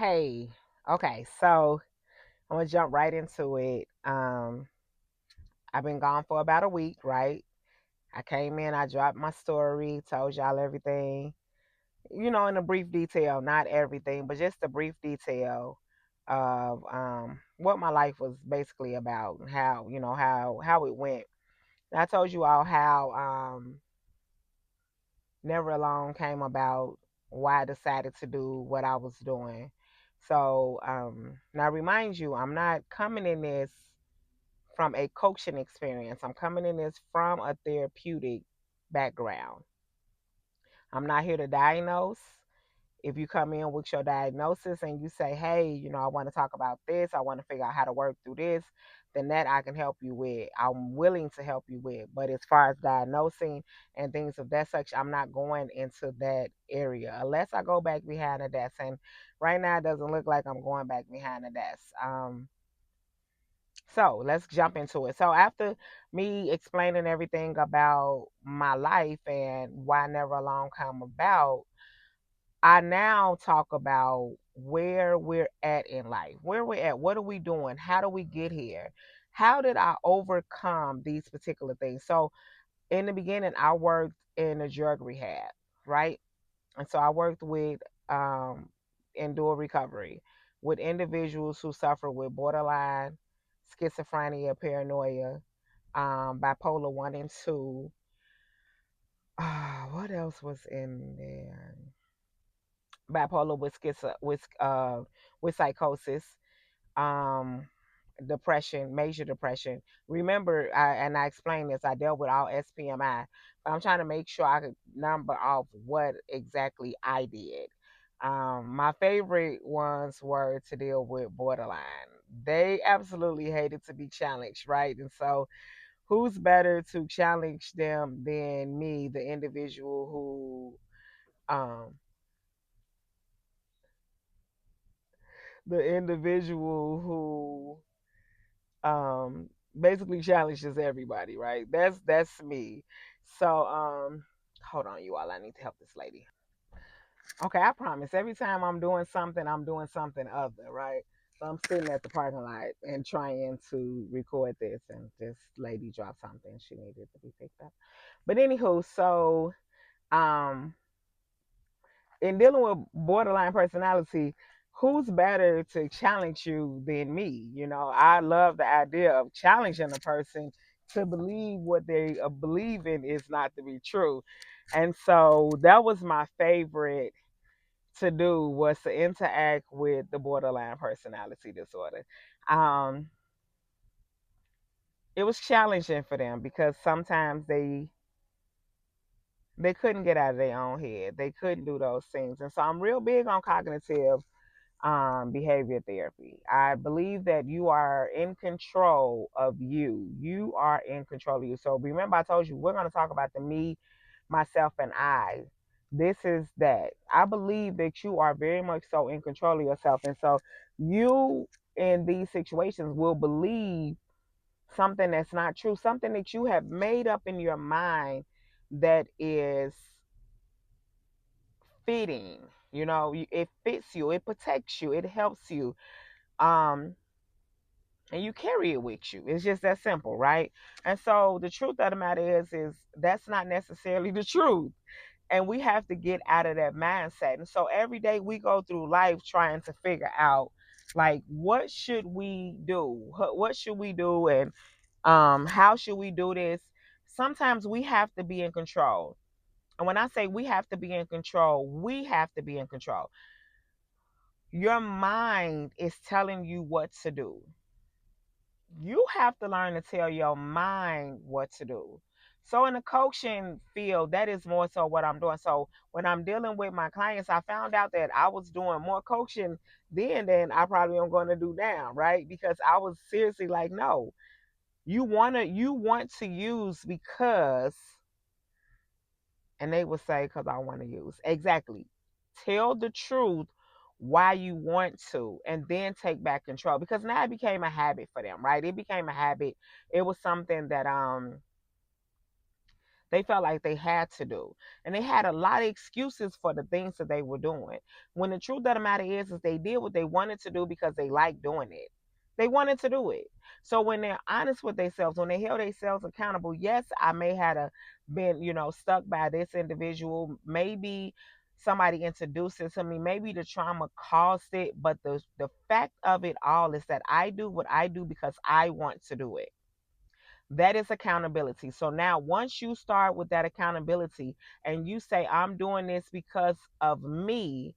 Hey, okay, so I'm gonna jump right into it. I've been gone for about a week, right? I came in, I dropped my story, told y'all everything, in a brief detail, not everything, but just a brief detail of what my life was basically about and how, how it went. And I told you all how Never Alone came about, why I decided to do what I was doing. So now remind you, I'm not coming in this from a coaching experience. I'm coming in this from a therapeutic background. I'm not here to diagnose. If you come in with your diagnosis and you say, hey, I want to talk about this, I want to figure out how to work through this, then that I can help you with. I'm willing to help you with. But as far as diagnosing and things of that such, I'm not going into that area unless I go back behind the desk. And right now, it doesn't look like I'm going back behind the desk. So let's jump into it. So after me explaining everything about my life and why Never Alone come about, I now talk about where we're at in life, where we're at, what are we doing, how do we get here, how did I overcome these particular things. So in the beginning, I worked in a drug rehab, right? And so I worked with endure recovery with individuals who suffer with borderline, schizophrenia, paranoia, bipolar 1 and 2. What else was in there? Bipolar with psychosis, um, depression, major depression. Remember, and I explained this. I dealt with all SPMI, but I'm trying to make sure I could number off what exactly I did. My favorite ones were to deal with borderline. They absolutely hated to be challenged, right? And so, who's better to challenge them than me, the individual um, who basically challenges everybody, right? That's me. So hold on, you all. I need to help this lady. Okay, I promise. Every time I'm doing something other, right? So I'm sitting at the parking lot and trying to record this, and this lady dropped something she needed to be picked up. But anywho, so um in dealing with borderline personality, who's better to challenge you than me? I love the idea of challenging a person to believe what they believe in is not to be true. And so that was my favorite to do, was to interact with the borderline personality disorder. Um, it was challenging for them because sometimes they couldn't get out of their own head. They couldn't do those things. And so I'm real big on cognitive behavior therapy. I believe that you are in control of you. You are in control of you. So remember, I told you we're going to talk about the me, myself, and I. This is that. I believe that you are very much so in control of yourself. And so you in these situations will believe something that's not true, something that you have made up in your mind that is fitting. It fits you, it protects you, it helps you. Um, and you carry it with you. It's just that simple, right? And so the truth of the matter is that's not necessarily the truth. And we have to get out of that mindset. And so every day we go through life trying to figure out, like, what should we do? What should we do? And how should we do this? Sometimes we have to be in control. And when I say we have to be in control, we have to be in control. Your mind is telling you what to do. You have to learn to tell your mind what to do. So in the coaching field, that is more so what I'm doing. So when I'm dealing with my clients, I found out that I was doing more coaching then than I probably am going to do now, right? Because I was seriously like, no, you want to use because, and they would say, because I want to use. Exactly. Tell the truth why you want to, and then take back control, because now it became a habit for them, right? It became a habit. It was something that They felt like they had to do. And they had a lot of excuses for the things that they were doing. When the truth of the matter is they did what they wanted to do because they liked doing it. They wanted to do it. So when they're honest with themselves, when they held themselves accountable, yes, I may have been, stuck by this individual. Maybe somebody introduced it to me. Maybe the trauma caused it. But the fact of it all is that I do what I do because I want to do it. That is accountability. So now, once you start with that accountability and you say, I'm doing this because of me,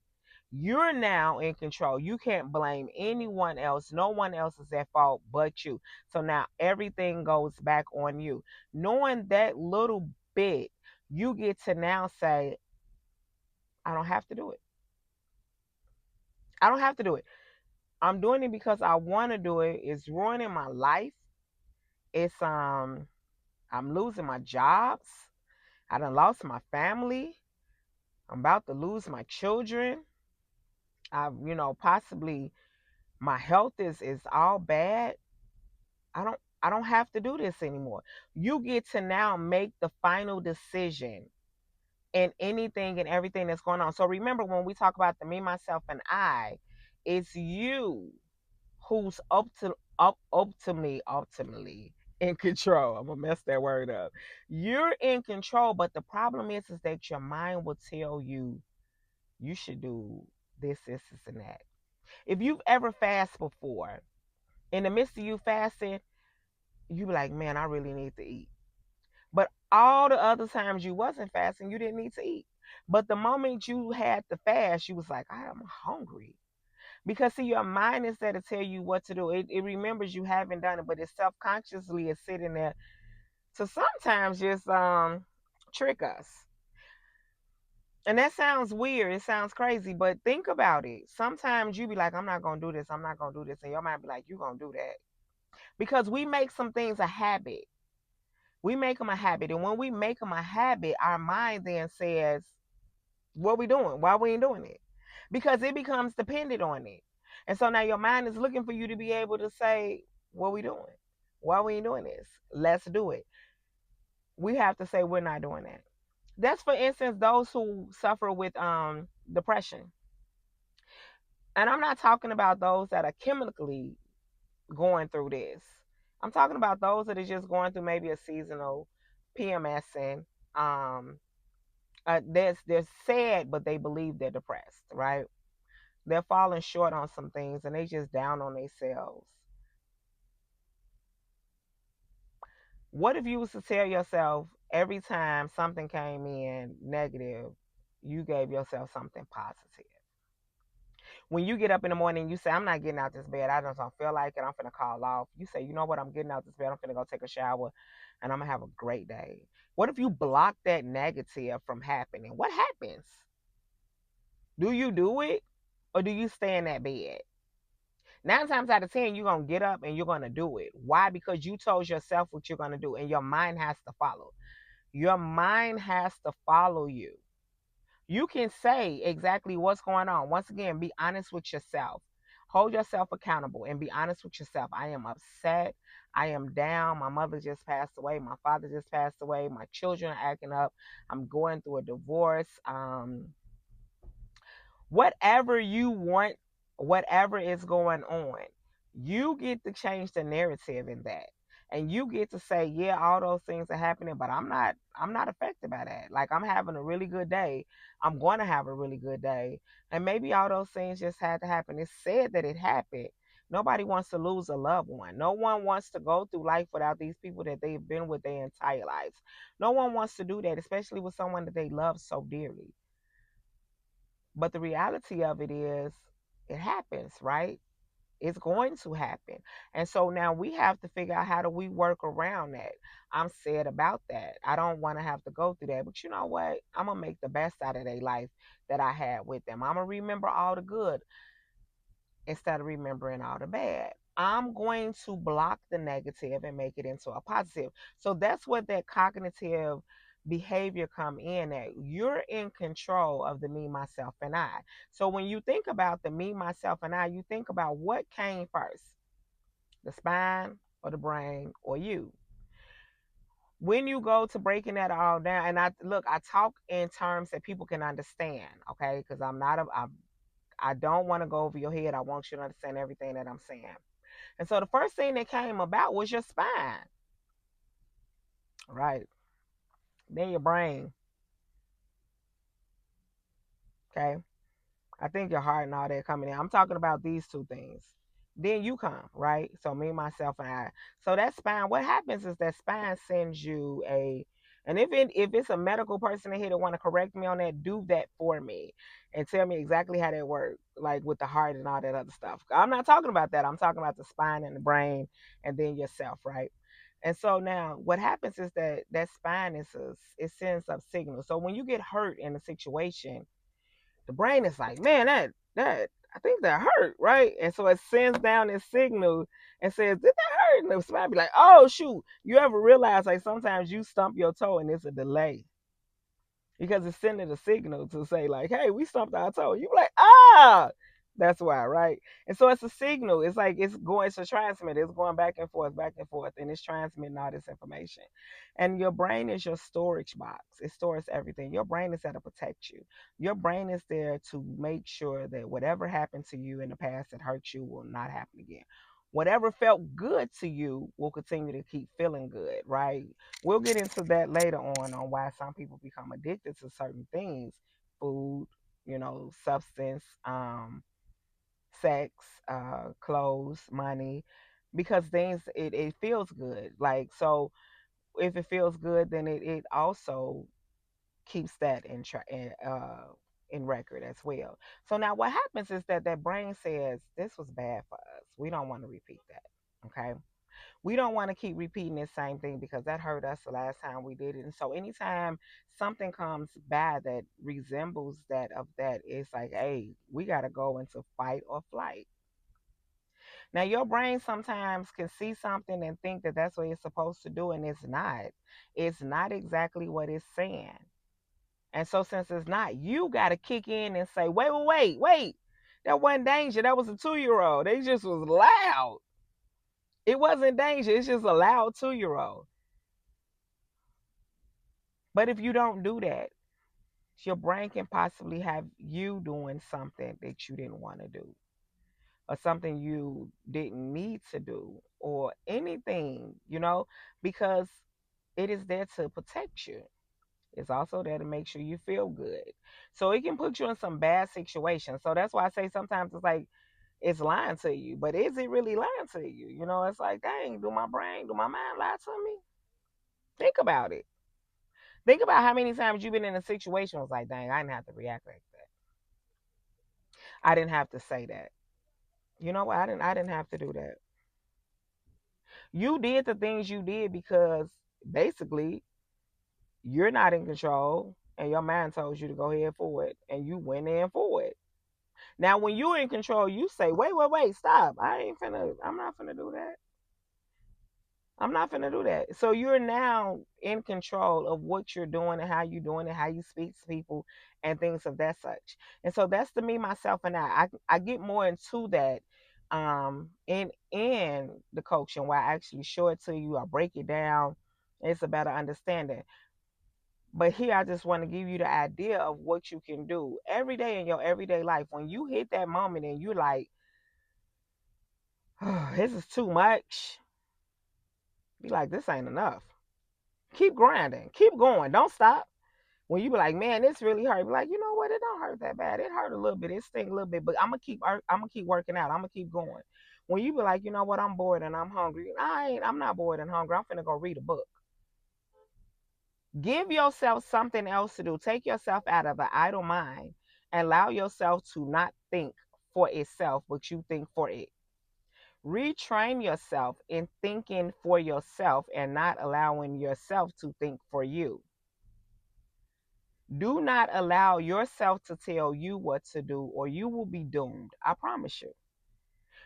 you're now in control. You can't blame anyone else. No one else is at fault but you. So now everything goes back on you. Knowing that little bit, you get to now say, I don't have to do it. I don't have to do it. I'm doing it because I want to do it. It's ruining my life. It's I'm losing my jobs. I done lost my family. I'm about to lose my children. Possibly my health is all bad. I don't have to do this anymore. You get to now make the final decision in anything and everything that's going on. So remember when we talk about the me, myself, and I, it's you who's ultimately in control. I'm gonna mess that word up. You're in control, but the problem is that your mind will tell you you should do this, and that. If you've ever fasted before, in the midst of you fasting, you be like, man, I really need to eat. But all the other times you wasn't fasting, you didn't need to eat. But the moment you had to fast, you was like, I am hungry. Because see, your mind is there to tell you what to do. It remembers you haven't done it, but it self consciously is sitting there to sometimes just trick us. And that sounds weird. It sounds crazy, but think about it. Sometimes you be like, I'm not gonna do this, I'm not gonna do this, and your mind be like, you gonna do that. Because we make some things a habit. We make them a habit. And when we make them a habit, our mind then says, what we doing? Why we ain't doing it? Because it becomes dependent on it. And so now your mind is looking for you to be able to say, what we doing? Why we ain't doing this? Let's do it. We have to say we're not doing that. That's for instance those who suffer with depression. And I'm not talking about those that are chemically going through this. I'm talking about those that are just going through maybe a seasonal PMSing. Um, they're sad, but they believe they're depressed, right? They're falling short on some things, and they just down on themselves. What if you was to tell yourself every time something came in negative, you gave yourself something positive? When you get up in the morning, you say, I'm not getting out this bed. I just don't feel like it. I'm finna call off. You say, you know what? I'm getting out this bed. I'm finna go take a shower and I'm gonna have a great day. What if you block that negative from happening? What happens? Do you do it or do you stay in that bed? 9 times out of 10, you're gonna get up and you're gonna do it. Why? Because you told yourself what you're gonna do, and your mind has to follow. Your mind has to follow you. You can say exactly what's going on. Once again, be honest with yourself. Hold yourself accountable and be honest with yourself. I am upset. I am down. My mother just passed away. My father just passed away. My children are acting up. I'm going through a divorce. Whatever you want, whatever is going on, you get to change the narrative in that. And you get to say, yeah, all those things are happening, but I'm not affected by that. Like I'm having a really good day. I'm going to have a really good day. And maybe all those things just had to happen. It's said that it happened. Nobody wants to lose a loved one. No one wants to go through life without these people that they've been with their entire lives. No one wants to do that, especially with someone that they love so dearly. But the reality of it is, it happens, right? It's going to happen. And so now we have to figure out how do we work around that. I'm sad about that. I don't want to have to go through that. But you know what? I'm going to make the best out of their life that I had with them. I'm going to remember all the good instead of remembering all the bad. I'm going to block the negative and make it into a positive. So that's what that cognitive behavior come in at. You're in control of the me, myself, and I. So when you think about the me, myself, and I, you think about what came first, the spine or the brain or you. when you go to breaking that all down, and I talk in terms that people can understand, okay? Because I don't want to go over your head. I want you to understand everything that I'm saying. And so the first thing that came about was your spine, right? Then your brain, okay? I think your heart and all that coming in. I'm talking about these two things. Then you come, right? So me, myself, and I. So that spine, what happens is that spine sends you a, and if it's a medical person in here that want to correct me on that, do that for me and tell me exactly how that works, like with the heart and all that other stuff. I'm not talking about that. I'm talking about the spine and the brain and then yourself, right? And so now what happens is that that spine it sends up signals. So when you get hurt in a situation, the brain is like, man, that I think that hurt, right? And so it sends down this signal and says, did that hurt? And the spine be like, oh shoot. You ever realize like sometimes you stump your toe and it's a delay because it's sending a signal to say like, hey, we stumped our toe. You be like, ah, that's why, right? And so it's a signal. It's like it's a transmit. It's going back and forth, and it's transmitting all this information. And your brain is your storage box. It stores everything. Your brain is there to protect you. Your brain is there to make sure that whatever happened to you in the past that hurt you will not happen again. Whatever felt good to you will continue to keep feeling good, right? We'll get into that later on why some people become addicted to certain things, food, substance, sex, clothes, money, because it feels good. Like, so if it feels good, then it also keeps that in record as well. So now what happens is that that brain says this was bad for us. We don't want to repeat that. Okay, we don't want to keep repeating the same thing because that hurt us the last time we did it. And so anytime something comes bad that resembles that of that, it's like, hey, we got to go into fight or flight. Now your brain sometimes can see something and think that that's what it's supposed to do, and it's not. It's not exactly what it's saying. And so since it's not, you got to kick in and say, wait, wait, wait, wait. That wasn't danger. That was a 2-year old. They just was loud. It wasn't danger. It's just a loud 2-year old. But if you don't do that, your brain can possibly have you doing something that you didn't want to do, or something you didn't need to do, or anything, because it is there to protect you. It's also there to make sure you feel good. So it can put you in some bad situations. So that's why I say sometimes it's like it's lying to you. But is it really lying to you? It's like, dang, do my brain, do my mind lie to me? Think about it. Think about how many times you've been in a situation was like, dang, I didn't have to react like that. I didn't have to say that. You know what? I didn't have to do that. You did the things you did because basically you're not in control and your mind told you to go ahead for it and you went in for it. Now when you're in control, you say, wait, wait, wait, stop. I'm not finna do that. I'm not going to do that. So you're now in control of what you're doing and how you're doing it, how you speak to people, and things of that such. And so that's to me, myself, and I get more into that in the coaching where I actually show it to you. I break it down. It's a better understanding. But here, I just want to give you the idea of what you can do every day in your everyday life. When you hit that moment and you're like, oh, this is too much, be like, this ain't enough. Keep grinding. Keep going. Don't stop. When you be like, man, this really hurt. Be like, you know what? It don't hurt that bad. It hurt a little bit. It sting a little bit, but I'm gonna keep working out. I'm gonna keep going. When you be like, you know what? I'm bored and I'm hungry. I'm not bored and hungry. I'm finna go read a book. Give yourself something else to do. Take yourself out of an idle mind and allow yourself to not think for itself, but you think for it. Retrain yourself in thinking for yourself and not allowing yourself to think for you. Do not allow yourself to tell you what to do or you will be doomed. I promise you.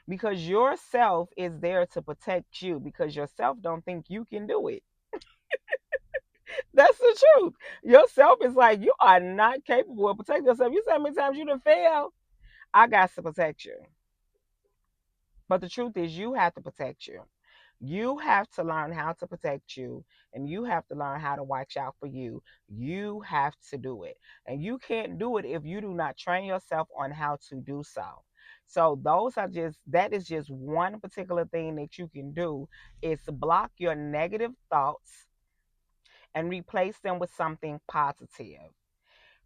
Because yourself is there to protect you because yourself don't think you can do it. That's the truth. Yourself is like, you are not capable of protecting yourself. You say how many times you done fail? I got to protect you. But the truth is you have to protect you. You have to learn how to protect you, and you have to learn how to watch out for you. You have to do it. And you can't do it if you do not train yourself on how to do so. So that is just one particular thing that you can do is block your negative thoughts and replace them with something positive.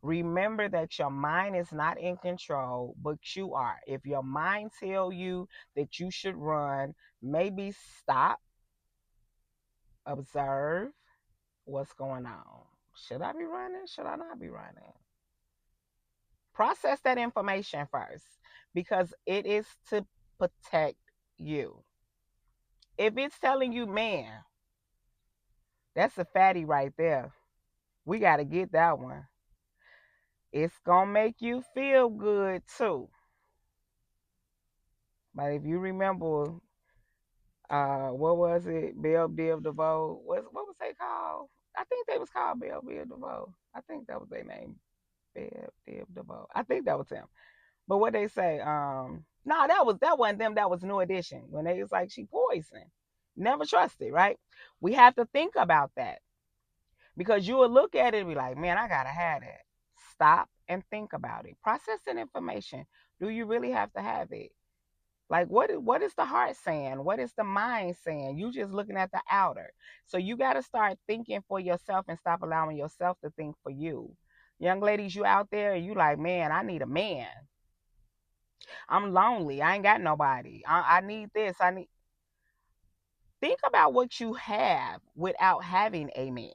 Remember that your mind is not in control, but you are. If your mind tell you that you should run, maybe stop, observe what's going on. Should I be running? Should I not be running? Process that information first because it is to protect you. If it's telling you, man, that's a fatty right there, we got to get that one. It's going to make you feel good too. But if you remember, what was it? Belle Biv DeVoe. What was they called? I think they was called Belle Biv DeVoe. I think that was their name. Belle Biv DeVoe. I think that was him. But what they say, no, that wasn't them. That was New Edition when they was like she poison. Never trust it, right? We have to think about that because you will look at it and be like, man, I gotta have that. Stop and think about it. Process that information. Do you really have to have it? Like what is the heart saying? What is the mind saying? You just looking at the outer. So you got to start thinking for yourself and stop allowing yourself to think for you. Young ladies, you out there, you like, man, I need a man. I'm lonely. I ain't got nobody. I need this. I need. Think about what you have without having a man.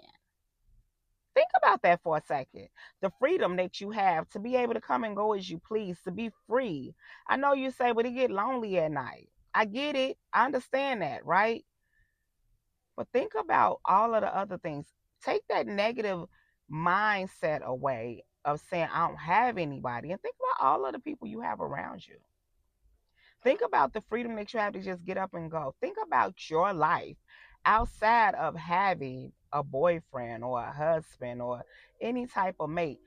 Think about that for a second. The freedom that you have to be able to come and go as you please, to be free. I know you say, but it get lonely at night. I get it. I understand that, right? But think about all of the other things. Take that negative mindset away of saying, I don't have anybody, and think about all of the people you have around you. Think about the freedom that you have to just get up and go. Think about your life outside of having a boyfriend or a husband or any type of mate.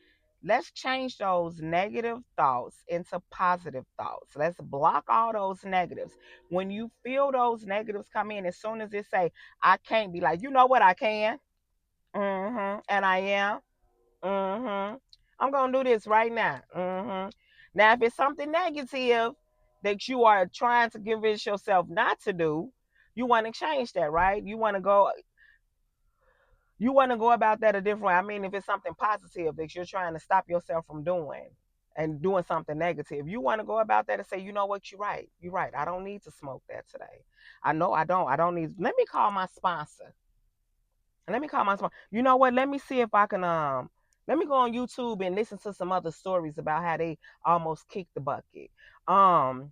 Let's change those negative thoughts into positive thoughts. Let's block all those negatives. When you feel those negatives come in, as soon as it say, I can't, be like, you know what, I can. And I am. Mm-hmm. I'm gonna do this right now. Now, if it's something negative that you are trying to convince yourself not to do, you want to change that, right? You want to go about that a different way. I mean, if it's something positive that you're trying to stop yourself from doing and doing something negative, you want to go about that and say, you know what, you're right. You're right. I don't need to smoke that today. I know I don't. I don't need. Let me call my sponsor. Let me call my sponsor. You know what? Let me see if I can let me go on YouTube and listen to some other stories about how they almost kicked the bucket. Um,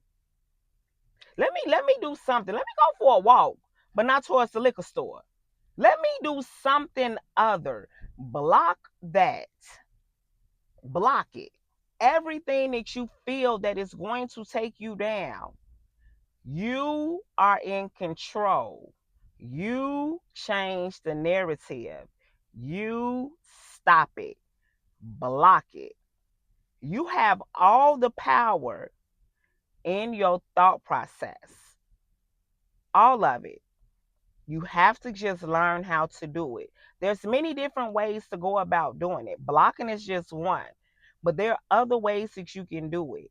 let me do something. Let me go for a walk, but not towards the liquor store. Let me do something other. Block that. Block it. Everything that you feel that is going to take you down, you are in control. You change the narrative. You stop it. Block it. You have all the power in your thought process. All of it. You have to just learn how to do it. There's many different ways to go about doing it. Blocking is just one, but there are other ways that you can do it.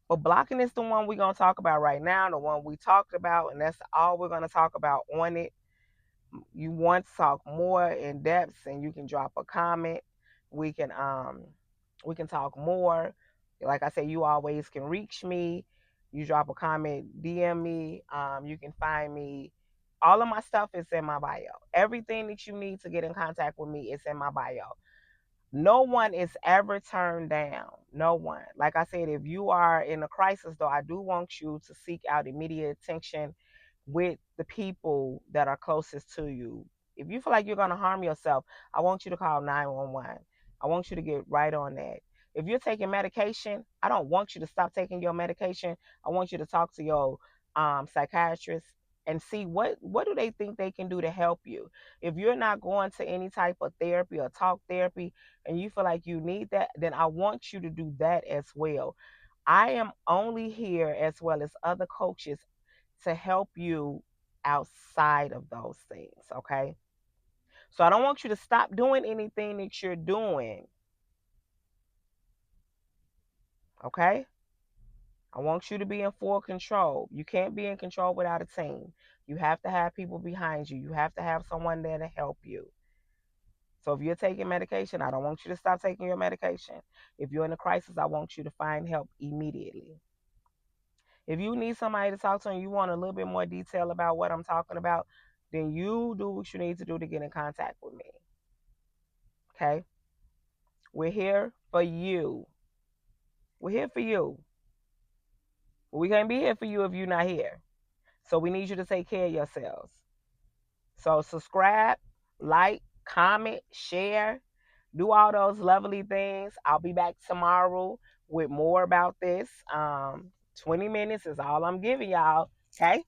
But blocking is the one we're going to talk about right now, the one we talked about, and that's all we're going to talk about on it. You want to talk more in depth, and you can drop a comment. We can um we can talk more. Like I said, you always can reach me. You drop a comment, DM me. You can find me. All of my stuff is in my bio. Everything that you need to get in contact with me is in my bio. No one is ever turned down. No one. Like I said, if you are in a crisis, though, I do want you to seek out immediate attention with the people that are closest to you. If you feel like you're going to harm yourself, I want you to call 911. I want you to get right on that. If you're taking medication, I don't want you to stop taking your medication. I want you to talk to your psychiatrist and see what do they think they can do to help you. If you're not going to any type of therapy or talk therapy and you feel like you need that, then I want you to do that as well. I am only here as well as other coaches to help you outside of those things, okay? So I don't want you to stop doing anything that you're doing, okay? I want you to be in full control. You can't be in control without a team. You have to have people behind you. You have to have someone there to help you. So if you're taking medication, I don't want you to stop taking your medication. If you're in a crisis, I want you to find help immediately. If you need somebody to talk to and you want a little bit more detail about what I'm talking about, then you do what you need to do to get in contact with me. Okay? We're here for you. We're here for you. We can't be here for you if you're not here. So we need you to take care of yourselves. So subscribe, like, comment, share, do all those lovely things. I'll be back tomorrow with more about this. 20 minutes is all I'm giving y'all. Okay?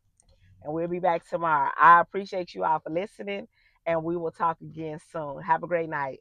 And we'll be back tomorrow. I appreciate you all for listening, and we will talk again soon. Have a great night.